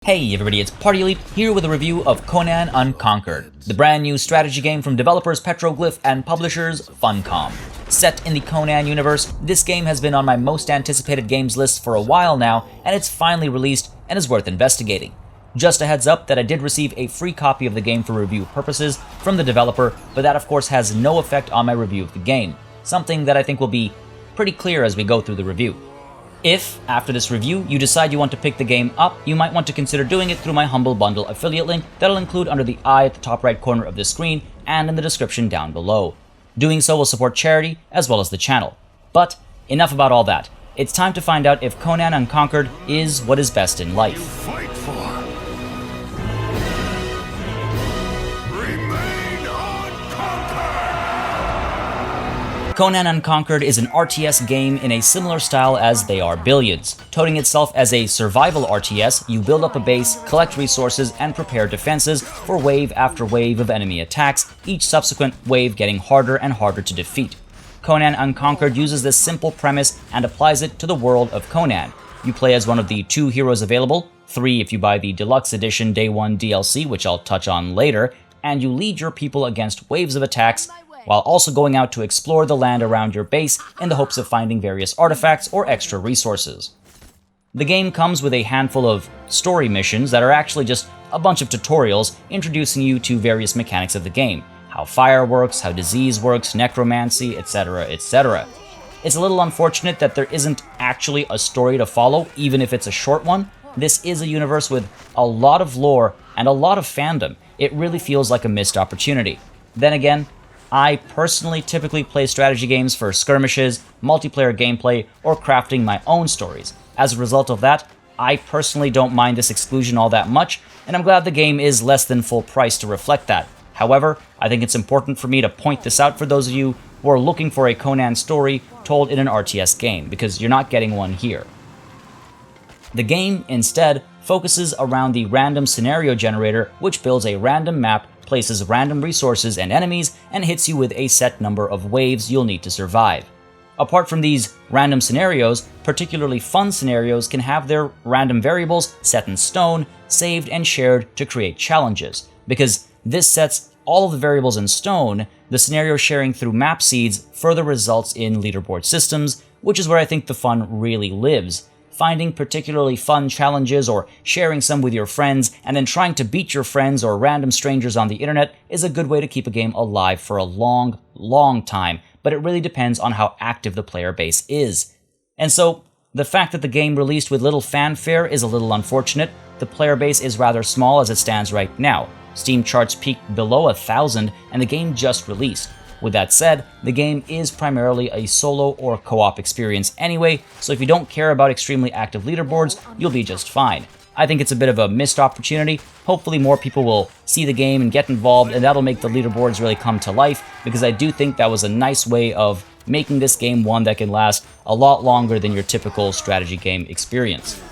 Hey everybody, it's Party Elite here with a review of Conan Unconquered, the brand new strategy game from developers Petroglyph and publishers Funcom. Set in the Conan universe, this game has been on my most anticipated games list for a while now, and it's finally released and is worth investigating. Just a heads up that I did receive a free copy of the game for review purposes from the developer, but that of course has no effect on my review of the game, something that I think will be pretty clear as we go through the review. If, after this review, you decide you want to pick the game up, you might want to consider doing it through my Humble Bundle affiliate link that I'll include under the eye at the top right corner of the screen and in the description down below. Doing so will support charity as well as the channel. But enough about all that. It's time to find out if Conan Unconquered is what is best in life. You fight for. Remain unconquered. Conan Unconquered is an RTS game in a similar style as They Are Billions. Touting itself as a survival RTS, you build up a base, collect resources, and prepare defenses for wave after wave of enemy attacks, each subsequent wave getting harder and harder to defeat. Conan Unconquered uses this simple premise and applies it to the world of Conan. You play as one of the 2 heroes available, 3 if you buy the Deluxe Edition Day 1 DLC, which I'll touch on later, and you lead your people against waves of attacks, while also going out to explore the land around your base in the hopes of finding various artifacts or extra resources. The game comes with a handful of story missions that are actually just a bunch of tutorials introducing you to various mechanics of the game, how fire works, how disease works, necromancy, etc., etc. It's a little unfortunate that there isn't actually a story to follow, even if it's a short one. This is a universe with a lot of lore and a lot of fandom. It really feels like a missed opportunity. Then again, I personally typically play strategy games for skirmishes, multiplayer gameplay, or crafting my own stories. As a result of that, I personally don't mind this exclusion all that much, and I'm glad the game is less than full price to reflect that. However, I think it's important for me to point this out for those of you who are looking for a Conan story told in an RTS game, because you're not getting one here. The game, instead, focuses around the random scenario generator, which builds a random map, places random resources and enemies, and hits you with a set number of waves you'll need to survive. Apart from these random scenarios, particularly fun scenarios can have their random variables set in stone, saved and shared to create challenges. Because this sets all of the variables in stone, the scenario sharing through map seeds further results in leaderboard systems, which is where I think the fun really lives. Finding particularly fun challenges or sharing some with your friends and then trying to beat your friends or random strangers on the internet is a good way to keep a game alive for a long, long time, but it really depends on how active the player base is. And so, the fact that the game released with little fanfare is a little unfortunate. The player base is rather small as it stands right now. Steam charts peaked below 1,000 and the game just released. With that said, the game is primarily a solo or co-op experience anyway, so if you don't care about extremely active leaderboards, you'll be just fine. I think it's a bit of a missed opportunity. Hopefully more people will see the game and get involved, and that'll make the leaderboards really come to life, because I do think that was a nice way of making this game one that can last a lot longer than your typical strategy game experience.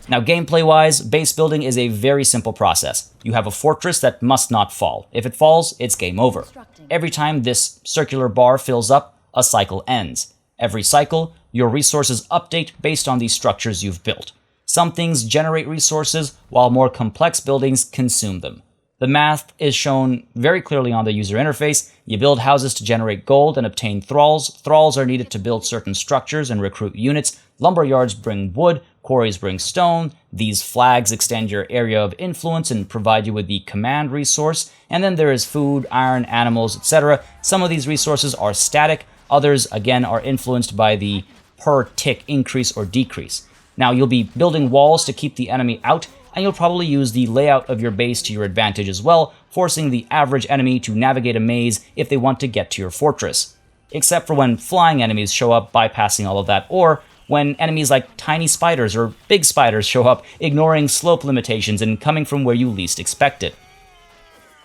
Now, gameplay-wise, base building is a very simple process. You have a fortress that must not fall. If it falls, it's game over. Every time this circular bar fills up, a cycle ends. Every cycle, your resources update based on the structures you've built. Some things generate resources, while more complex buildings consume them. The math is shown very clearly on the user interface. You build houses to generate gold and obtain thralls. Thralls are needed to build certain structures and recruit units. Lumber yards bring wood. Quarries bring stone. These flags extend your area of influence and provide you with the command resource. And then there is food, iron, animals, etc. Some of these resources are static. Others, again, are influenced by the per tick increase or decrease. Now, you'll be building walls to keep the enemy out, and you'll probably use the layout of your base to your advantage as well, forcing the average enemy to navigate a maze if they want to get to your fortress. Except for when flying enemies show up, bypassing all of that, or when enemies like tiny spiders or big spiders show up, ignoring slope limitations and coming from where you least expect it.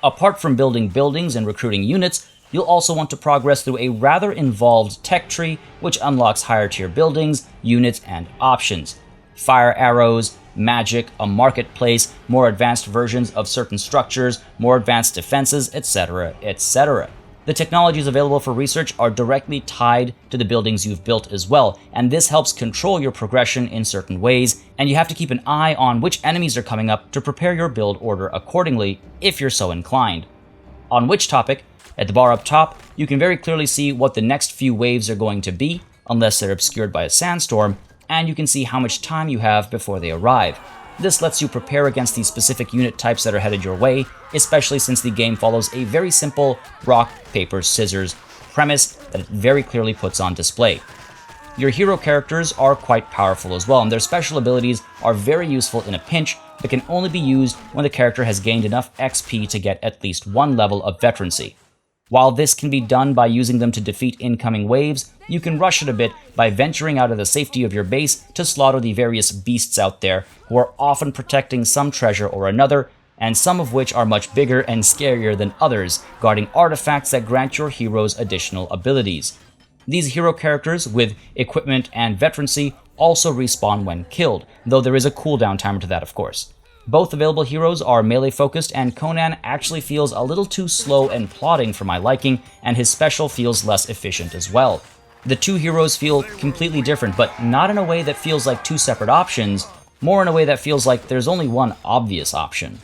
Apart from building buildings and recruiting units, you'll also want to progress through a rather involved tech tree, which unlocks higher tier buildings, units, and options. Fire arrows, magic, a marketplace, more advanced versions of certain structures, more advanced defenses, etc., etc. The technologies available for research are directly tied to the buildings you've built as well, and this helps control your progression in certain ways, and you have to keep an eye on which enemies are coming up to prepare your build order accordingly, if you're so inclined. On which topic, at the bar up top, you can very clearly see what the next few waves are going to be, unless they're obscured by a sandstorm, and you can see how much time you have before they arrive. This lets you prepare against the specific unit types that are headed your way, especially since the game follows a very simple rock, paper, scissors premise that it very clearly puts on display. Your hero characters are quite powerful as well, and their special abilities are very useful in a pinch, but can only be used when the character has gained enough XP to get at least one level of veterancy. While this can be done by using them to defeat incoming waves, you can rush it a bit by venturing out of the safety of your base to slaughter the various beasts out there who are often protecting some treasure or another, and some of which are much bigger and scarier than others, guarding artifacts that grant your heroes additional abilities. These hero characters, with equipment and veterancy, also respawn when killed, though there is a cooldown timer to that, of course. Both available heroes are melee-focused, and Conan actually feels a little too slow and plodding for my liking, and his special feels less efficient as well. The two heroes feel completely different, but not in a way that feels like two separate options, more in a way that feels like there's only one obvious option.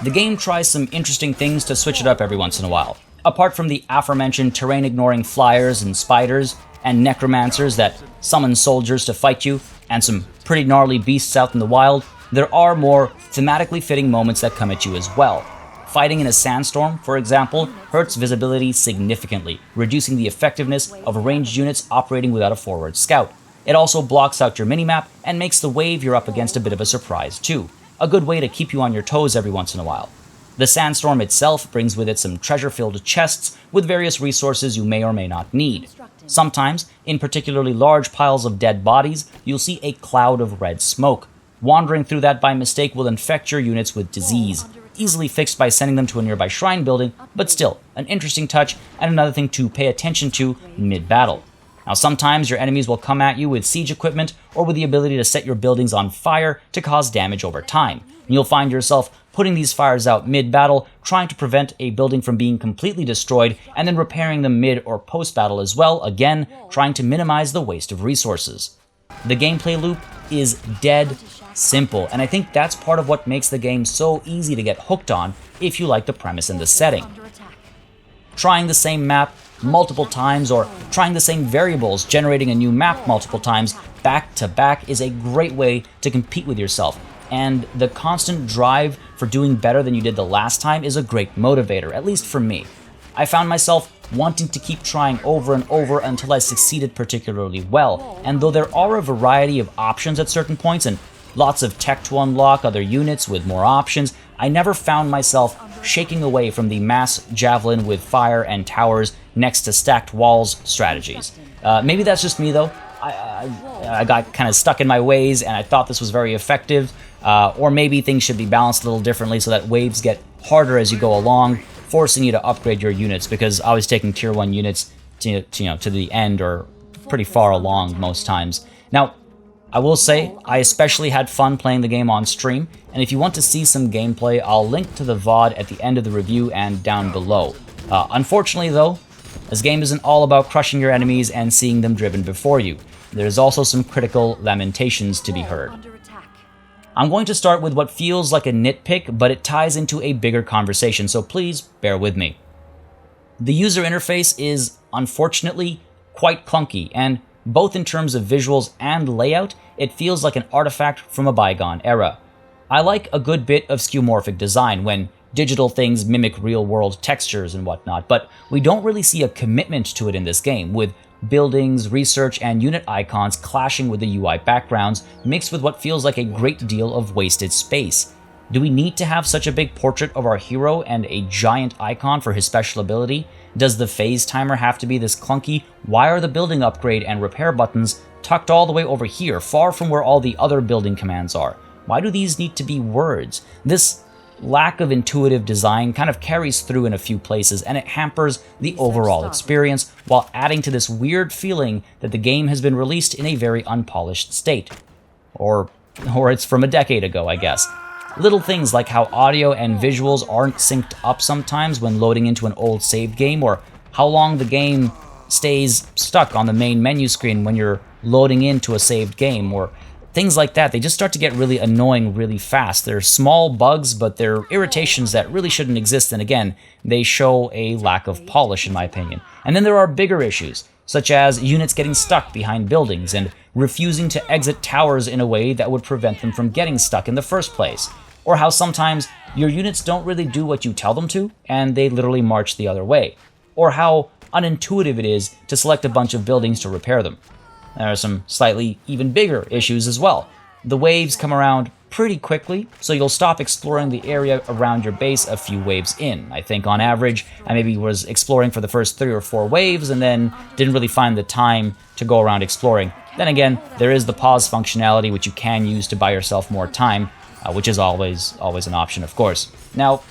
The game tries some interesting things to switch it up every once in a while. Apart from the aforementioned terrain-ignoring flyers and spiders, and necromancers that summon soldiers to fight you, and some pretty gnarly beasts out in the wild, there are more thematically fitting moments that come at you as well. Fighting in a sandstorm, for example, hurts visibility significantly, reducing the effectiveness of ranged units operating without a forward scout. It also blocks out your minimap and makes the wave you're up against a bit of a surprise too, a good way to keep you on your toes every once in a while. The sandstorm itself brings with it some treasure-filled chests with various resources you may or may not need. Sometimes, in particularly large piles of dead bodies, you'll see a cloud of red smoke. Wandering through that by mistake will infect your units with disease, easily fixed by sending them to a nearby shrine building, but still, an interesting touch and another thing to pay attention to mid-battle. Now sometimes your enemies will come at you with siege equipment or with the ability to set your buildings on fire to cause damage over time. And you'll find yourself putting these fires out mid-battle, trying to prevent a building from being completely destroyed, and then repairing them mid or post-battle as well, again, trying to minimize the waste of resources. The gameplay loop is dead simple, and I think that's part of what makes the game so easy to get hooked on if you like the premise and the setting. Trying the same map multiple times or trying the same variables, generating a new map multiple times back to back is a great way to compete with yourself, and the constant drive for doing better than you did the last time is a great motivator, at least for me. I found myself wanting to keep trying over and over until I succeeded particularly well, and though there are a variety of options at certain points and lots of tech to unlock other units with more options, I never found myself shaking away from the mass javelin with fire and towers next to stacked walls strategies. Maybe that's just me though. I got kind of stuck in my ways and I thought this was very effective, or maybe things should be balanced a little differently so that waves get harder as you go along, forcing you to upgrade your units, because I was taking tier 1 units to the end or pretty far along most times. Now, I will say, I especially had fun playing the game on stream, and if you want to see some gameplay, I'll link to the VOD at the end of the review and down below. Unfortunately though, this game isn't all about crushing your enemies and seeing them driven before you. There's also some critical lamentations to be heard. I'm going to start with what feels like a nitpick, but it ties into a bigger conversation, so please bear with me. The user interface is, unfortunately, quite clunky, and both in terms of visuals and layout, it feels like an artifact from a bygone era. I like a good bit of skeuomorphic design when digital things mimic real-world textures and whatnot, but we don't really see a commitment to it in this game, with buildings, research, and unit icons clashing with the UI backgrounds, mixed with what feels like a great deal of wasted space. Do we need to have such a big portrait of our hero and a giant icon for his special ability? Does the phase timer have to be this clunky? Why are the building upgrade and repair buttons tucked all the way over here, far from where all the other building commands are? Why do these need to be words? This lack of intuitive design kind of carries through in a few places, and it hampers the overall experience while adding to this weird feeling that the game has been released in a very unpolished state. Or it's from a decade ago, I guess. Little things like how audio and visuals aren't synced up sometimes when loading into an old saved game, or how long the game stays stuck on the main menu screen when you're loading into a saved game, or things like that. They just start to get really annoying really fast. They're small bugs, but they're irritations that really shouldn't exist, and again, they show a lack of polish in my opinion. And then there are bigger issues, such as units getting stuck behind buildings and refusing to exit towers in a way that would prevent them from getting stuck in the first place. Or how sometimes your units don't really do what you tell them to, and they literally march the other way. Or how unintuitive it is to select a bunch of buildings to repair them. There are some slightly even bigger issues as well. The waves come around pretty quickly, so you'll stop exploring the area around your base a few waves in. I think on average, I maybe was exploring for the first 3 or 4 waves and then didn't really find the time to go around exploring. Then again, there is the pause functionality which you can use to buy yourself more time, which is always an option, of course. Now,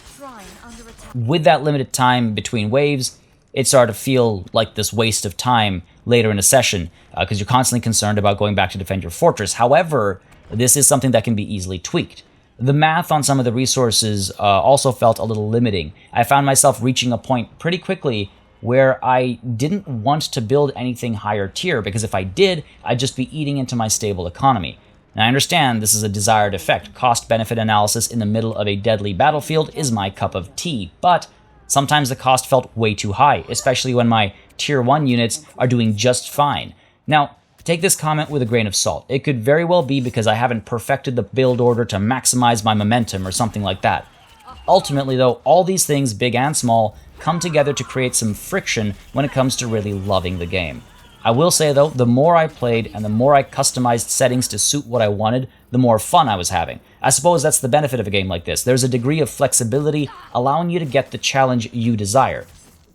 with that limited time between waves, it started to feel like this waste of time later in a session, because you're constantly concerned about going back to defend your fortress. However, this is something that can be easily tweaked. The math on some of the resources also felt a little limiting. I found myself reaching a point pretty quickly where I didn't want to build anything higher tier, because if I did, I'd just be eating into my stable economy. Now, I understand this is a desired effect. Cost-benefit analysis in the middle of a deadly battlefield is my cup of tea, but sometimes the cost felt way too high, especially when my Tier 1 units are doing just fine. Now, take this comment with a grain of salt. It could very well be because I haven't perfected the build order to maximize my momentum or something like that. Ultimately, though, all these things, big and small, come together to create some friction when it comes to really loving the game. I will say, though, the more I played and the more I customized settings to suit what I wanted, the more fun I was having. I suppose that's the benefit of a game like this. There's a degree of flexibility allowing you to get the challenge you desire.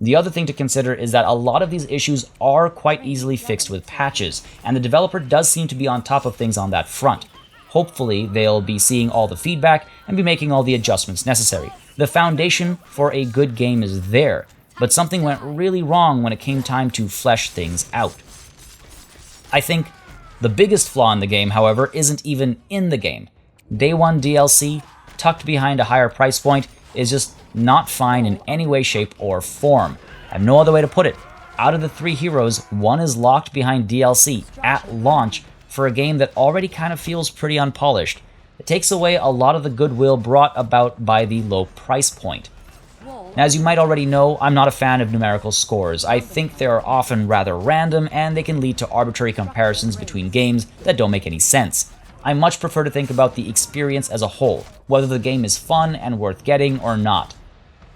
The other thing to consider is that a lot of these issues are quite easily fixed with patches, and the developer does seem to be on top of things on that front. Hopefully, they'll be seeing all the feedback and be making all the adjustments necessary. The foundation for a good game is there, but something went really wrong when it came time to flesh things out. I think the biggest flaw in the game, however, isn't even in the game. Day 1 DLC, tucked behind a higher price point, is just not fine in any way, shape, or form. I have no other way to put it. Out of the 3 heroes, one is locked behind DLC at launch for a game that already kind of feels pretty unpolished. It takes away a lot of the goodwill brought about by the low price point. Now, as you might already know, I'm not a fan of numerical scores. I think they are often rather random, and they can lead to arbitrary comparisons between games that don't make any sense. I much prefer to think about the experience as a whole, whether the game is fun and worth getting or not.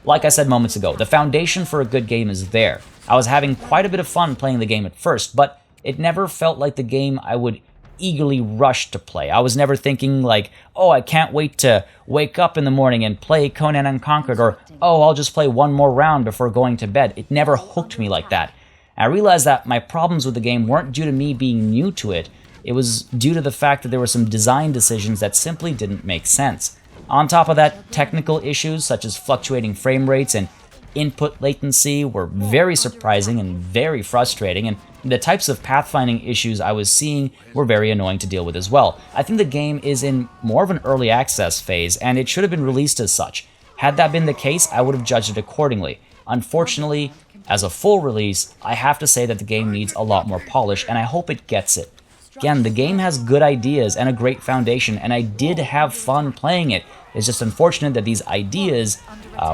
Like I said moments ago, the foundation for a good game is there. I was having quite a bit of fun playing the game at first, but it never felt like the game I would eagerly rush to play. I was never thinking like, oh, I can't wait to wake up in the morning and play Conan Unconquered, or, oh, I'll just play one more round before going to bed. It never hooked me like that. I realized that my problems with the game weren't due to me being new to it. It was due to the fact that there were some design decisions that simply didn't make sense. On top of that, technical issues such as fluctuating frame rates and input latency were very surprising and very frustrating, and the types of pathfinding issues I was seeing were very annoying to deal with as well. I think the game is in more of an early access phase, and it should have been released as such. Had that been the case, I would have judged it accordingly. Unfortunately, as a full release, I have to say that the game needs a lot more polish, and I hope it gets it. Again, the game has good ideas and a great foundation, and I did have fun playing it. It's just unfortunate that these ideas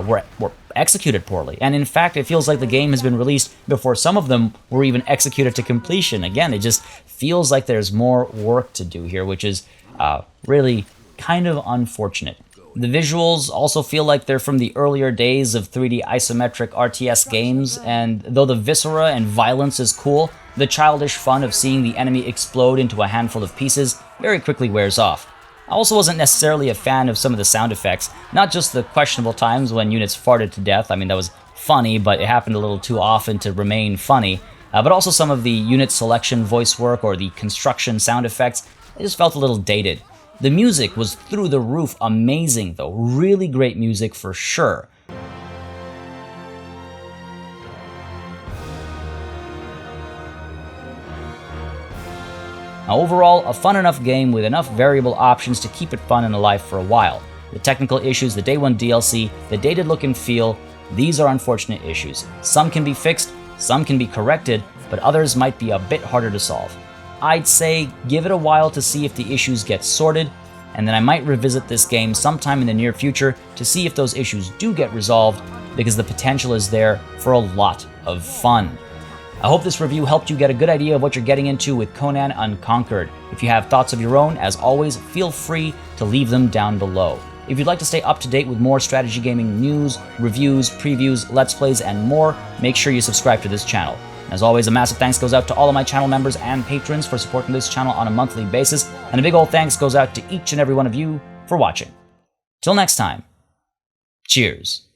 were executed poorly. And in fact, it feels like the game has been released before some of them were even executed to completion. Again, it just feels like there's more work to do here, which is really kind of unfortunate. The visuals also feel like they're from the earlier days of 3D isometric RTS games, and though the viscera and violence is cool, the childish fun of seeing the enemy explode into a handful of pieces very quickly wears off. I also wasn't necessarily a fan of some of the sound effects, not just the questionable times when units farted to death. I mean, that was funny, but it happened a little too often to remain funny, but also some of the unit selection voice work or the construction sound effects. It just felt a little dated. The music was through the roof amazing, though. Really great music for sure. Now, overall, a fun enough game with enough variable options to keep it fun and alive for a while. the technical issues, the day one DLC, the dated look and feel. These are unfortunate issues. Some can be fixed, some can be corrected, but others might be a bit harder to solve. I'd say give it a while to see if the issues get sorted, and then I might revisit this game sometime in the near future to see if those issues do get resolved, because the potential is there for a lot of fun. I hope this review helped you get a good idea of what you're getting into with Conan Unconquered. If you have thoughts of your own, as always, feel free to leave them down below. If you'd like to stay up to date with more strategy gaming news, reviews, previews, let's plays, and more, make sure you subscribe to this channel. As always, a massive thanks goes out to all of my channel members and patrons for supporting this channel on a monthly basis, and a big old thanks goes out to each and every one of you for watching. Till next time, cheers.